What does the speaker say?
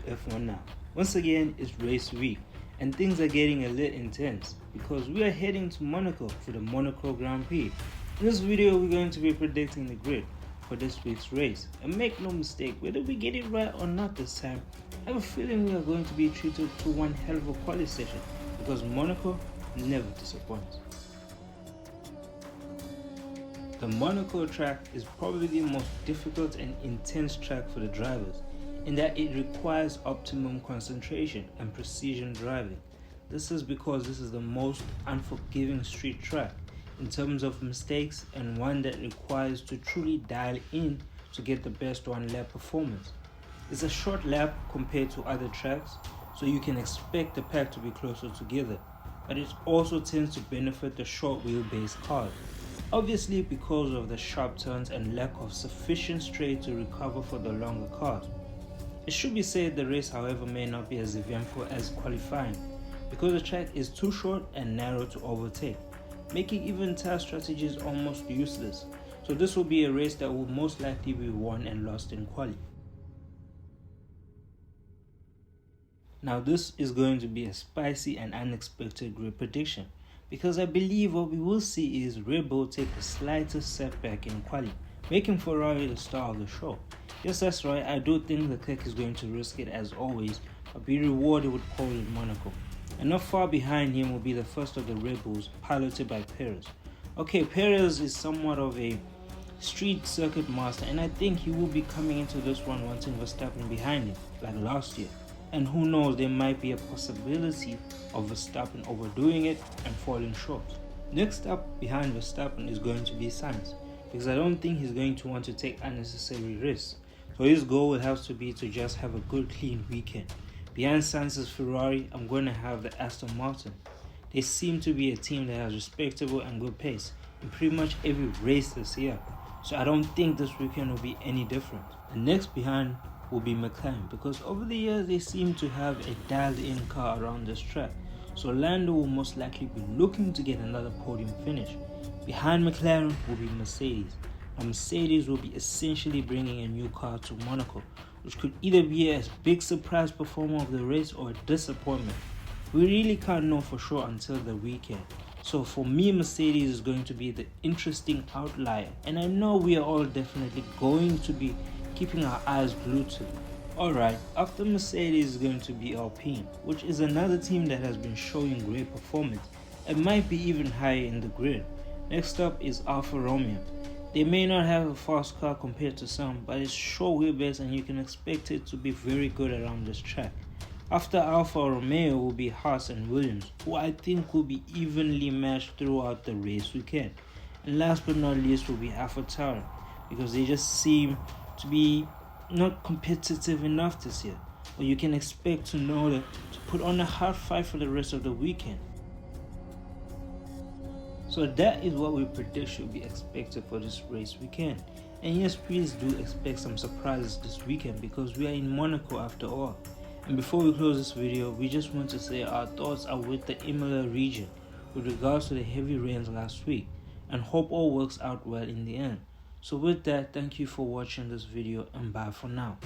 F1 now. Once again, it's race week and things are getting a little intense because we are heading to Monaco for the Monaco Grand Prix. In this video, we're going to be predicting the grid for this week's race. And make no mistake, whether we get it right or not this time, I have a feeling we are going to be treated to one hell of a quality session because Monaco never disappoints. The Monaco track is probably the most difficult and intense track for the drivers, in that it requires optimum concentration and precision driving. This is because this is the most unforgiving street track in terms of mistakes, and one that requires to truly dial in to get the best one lap performance. It's a short lap compared to other tracks, so you can expect the pack to be closer together, but it also tends to benefit the short wheelbase cars. Obviously because of the sharp turns and lack of sufficient straight to recover for the longer cars. It should be said the race, however, may not be as eventful as qualifying because the track is too short and narrow to overtake, making even tire strategies almost useless. So this will be a race that will most likely be won and lost in quali. Now this is going to be a spicy and unexpected grid prediction, because I believe what we will see is Red Bull take the slightest setback in quali, making Ferrari the star of the show. Yes, that's right, I do think Leclerc is going to risk it as always, but be rewarded with pole in Monaco. And not far behind him will be the first of the Red Bulls, piloted by Perez. Okay, Perez is somewhat of a street circuit master, and I think he will be coming into this one wanting Verstappen behind him, like last year. And who knows, there might be a possibility of Verstappen overdoing it and falling short. Next up behind Verstappen is going to be Sainz, because I don't think he's going to want to take unnecessary risks. So his goal will have to be to just have a good clean weekend. Behind Sainz's Ferrari, I'm going to have the Aston Martin. They seem to be a team that has respectable and good pace in pretty much every race this year. So I don't think this weekend will be any different. And next behind will be McLaren, because over the years they seem to have a dialed in car around this track. So Lando will most likely be looking to get another podium finish. Behind McLaren will be Mercedes. Now Mercedes will be essentially bringing a new car to Monaco, which could either be a big surprise performer of the race or a disappointment. We really can't know for sure until the weekend. So for me, Mercedes is going to be the interesting outlier, and I know we are all definitely going to be keeping our eyes glued to them. Alright, after Mercedes is going to be Alpine, which is another team that has been showing great performance and might be even higher in the grid. Next up is Alfa Romeo. They may not have a fast car compared to some, but it's short wheelbase and you can expect it to be very good around this track. After Alfa Romeo will be Haas and Williams, who I think will be evenly matched throughout the race weekend. And last but not least will be AlphaTauri, because they just seem to be not competitive enough this year, but you can expect to know that to put on a hard fight for the rest of the weekend. So that is what we predict should be expected for this race weekend. And yes, please do expect some surprises this weekend because we are in Monaco after all. And before we close this video, we just want to say our thoughts are with the Imola region with regards to the heavy rains last week, and hope all works out well in the end. So with that, thank you for watching this video and bye for now.